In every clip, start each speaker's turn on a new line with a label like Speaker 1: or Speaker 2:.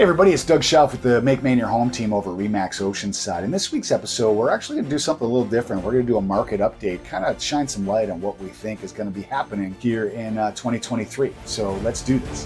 Speaker 1: Hey everybody, it's Doug Shelf with the Make Maine Your Home team over at Remax Oceanside. In this week's episode, we're actually going to do something a little different. We're going to do a market update, kind of shine some light on what we think is going to be happening here in 2023. So let's do this.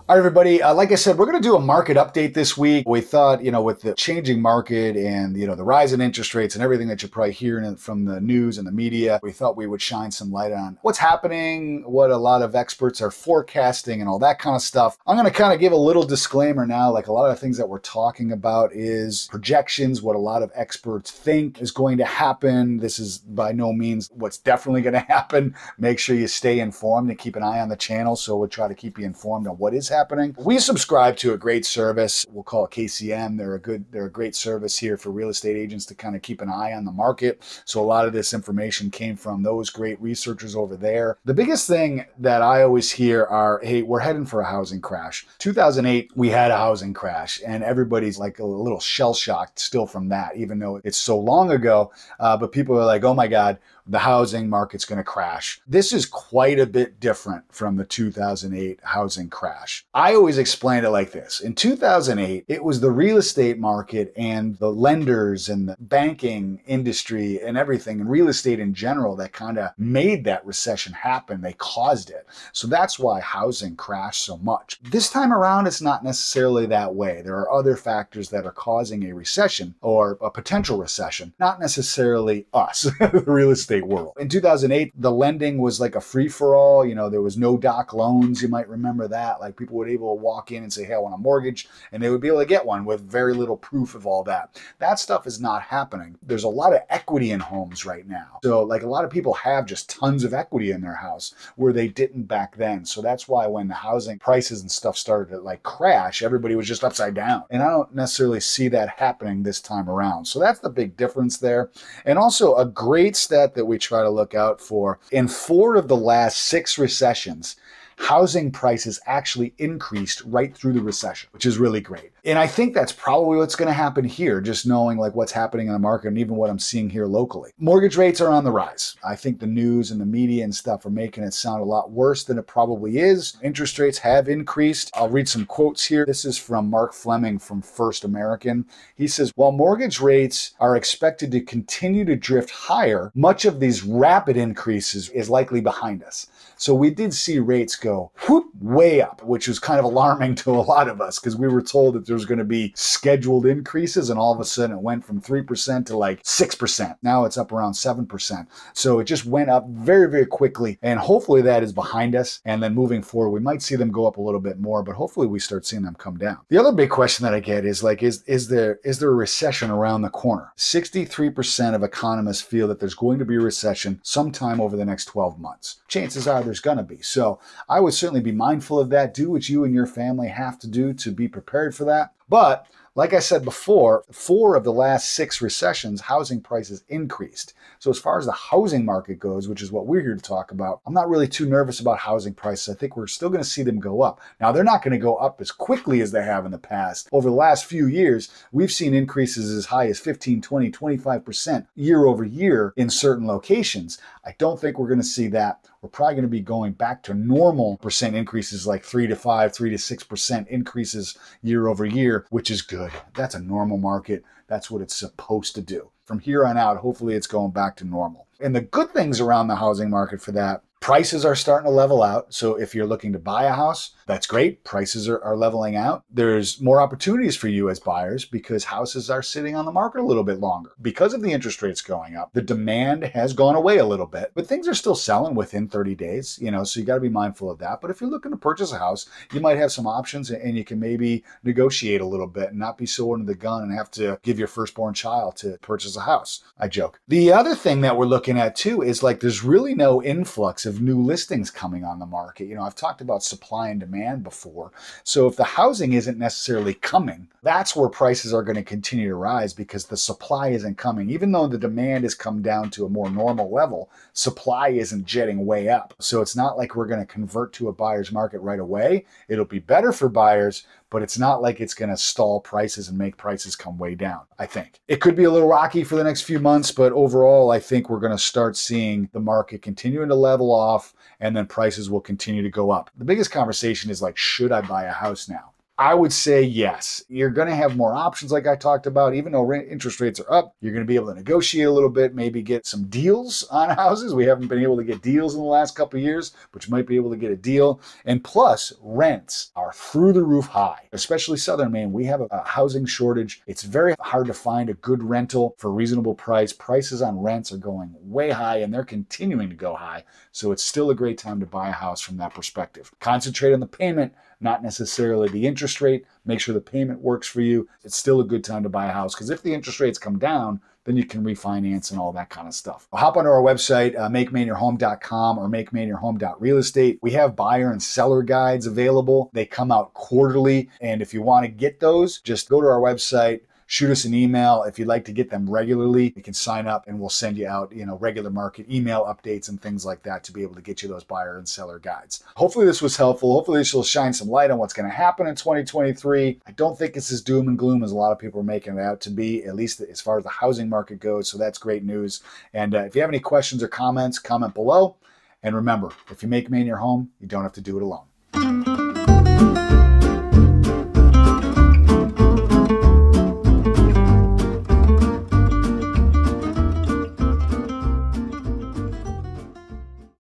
Speaker 1: All right, everybody. Like I said, we're going to do a market update this week. We thought, with the changing market and, the rise in interest rates and everything that you're probably hearing from the news and the media, we thought we would shine some light on what's happening, what a lot of experts are forecasting and all that kind of stuff. I'm going to kind of give a little disclaimer now, like a lot of the things that we're talking about is projections, what a lot of experts think is going to happen. This is by no means what's definitely going to happen. Make sure you stay informed and keep an eye on the channel, so we'll try to keep you informed on what is happening. We subscribe to a great service. We'll call it KCM. They're a great service here for real estate agents to kind of keep an eye on the market. So a lot of this information came from those great researchers over there. The biggest thing that I always hear are, hey, we're heading for a housing crash. 2008, we had a housing crash, and everybody's like a little shell-shocked still from that, even though it's so long ago. But people are like, oh my God, the housing market's going to crash. This is quite a bit different from the 2008 housing crash. I always explain it like this. In 2008, it was the real estate market and the lenders and the banking industry and everything, and real estate in general, that kind of made that recession happen. They caused it. So that's why housing crashed so much. This time around, it's not necessarily that way. There are other factors that are causing a recession or a potential recession, not necessarily us, the real estate world. In 2008, the lending was like a free-for-all. There was no doc loans. You might remember that. Like people would be able to walk in and say, hey, I want a mortgage, and they would be able to get one with very little proof of all that. That stuff is not happening. There's a lot of equity in homes right now. So like a lot of people have just tons of equity in their house where they didn't back then. So that's why when the housing prices and stuff started to like crash, everybody was just upside down. And I don't necessarily see that happening this time around. So that's the big difference there. And also a great stat that we try to look out for. In 4 of the last 6 recessions, housing prices actually increased right through the recession, which is really great. And I think that's probably what's going to happen here, just knowing like what's happening in the market and even what I'm seeing here locally. Mortgage rates are on the rise. I think the news and the media and stuff are making it sound a lot worse than it probably is. Interest rates have increased. I'll read some quotes here. This is from Mark Fleming from First American. He says, while mortgage rates are expected to continue to drift higher, much of these rapid increases is likely behind us. So we did see rates go whoop, way up, which was kind of alarming to a lot of us because we were told that there was going to be scheduled increases, and all of a sudden it went from 3% to like 6%. Now it's up around 7%. So it just went up very, very quickly, and hopefully that is behind us. And then moving forward, we might see them go up a little bit more, but hopefully we start seeing them come down. The other big question that I get is like, is there a recession around the corner? 63% of economists feel that there's going to be a recession sometime over the next 12 months. Chances are there's going to be. So I would certainly be mindful of that. Do what you and your family have to do to be prepared for that. But like I said before, 4 of the last 6 recessions, housing prices increased. So as far as the housing market goes, which is what we're here to talk about, I'm not really too nervous about housing prices. I think we're still going to see them go up. Now, they're not going to go up as quickly as they have in the past. Over the last few years, we've seen increases as high as 15, 20, 25% year over year in certain locations. I don't think we're going to see that. We're probably going to be going back to normal percent increases, like 3 to 5, 3 to 6% increases year over year, which is good. That's a normal market. That's what it's supposed to do. From here on out, hopefully it's going back to normal. And the good things around the housing market for that, prices are starting to level out. So if you're looking to buy a house, that's great. Prices are leveling out. There's more opportunities for you as buyers because houses are sitting on the market a little bit longer. Because of the interest rates going up, the demand has gone away a little bit, but things are still selling within 30 days, so you got to be mindful of that. But if you're looking to purchase a house, you might have some options and you can maybe negotiate a little bit and not be so under the gun and have to give your firstborn child to purchase a house. I joke. The other thing that we're looking at too is like there's really no influx of new listings coming on the market. I've talked about supply and demand before. So if the housing isn't necessarily coming, that's where prices are going to continue to rise because the supply isn't coming. Even though the demand has come down to a more normal level, supply isn't jetting way up. So it's not like we're going to convert to a buyer's market right away. It'll be better for buyers, but it's not like it's going to stall prices and make prices come way down, I think. It could be a little rocky for the next few months, but overall, I think we're going to start seeing the market continuing to level off, and then prices will continue to go up. The biggest conversation is like, should I buy a house now? I would say yes. You're going to have more options like I talked about. Even though interest rates are up, you're going to be able to negotiate a little bit, maybe get some deals on houses. We haven't been able to get deals in the last couple of years, but you might be able to get a deal. And plus, rents are through the roof high, especially Southern Maine. We have a housing shortage. It's very hard to find a good rental for a reasonable price. Prices on rents are going way high, and they're continuing to go high. So it's still a great time to buy a house from that perspective. Concentrate on the payment, not necessarily the interest rate. Make sure the payment works for you. It's still a good time to buy a house, because if the interest rates come down, then you can refinance and all that kind of stuff. Hop onto our website, makemainyourhome.com or makemainyourhome.realestate. We have buyer and seller guides available. They come out quarterly. And if you want to get those, just go to our website, shoot us an email. If you'd like to get them regularly, you can sign up and we'll send you out, regular market email updates and things like that to be able to get you those buyer and seller guides. Hopefully this was helpful. Hopefully this will shine some light on what's going to happen in 2023. I don't think it's as doom and gloom as a lot of people are making it out to be, at least as far as the housing market goes. So that's great news. And if you have any questions or comments, comment below. And remember, if you make Maine your home, you don't have to do it alone.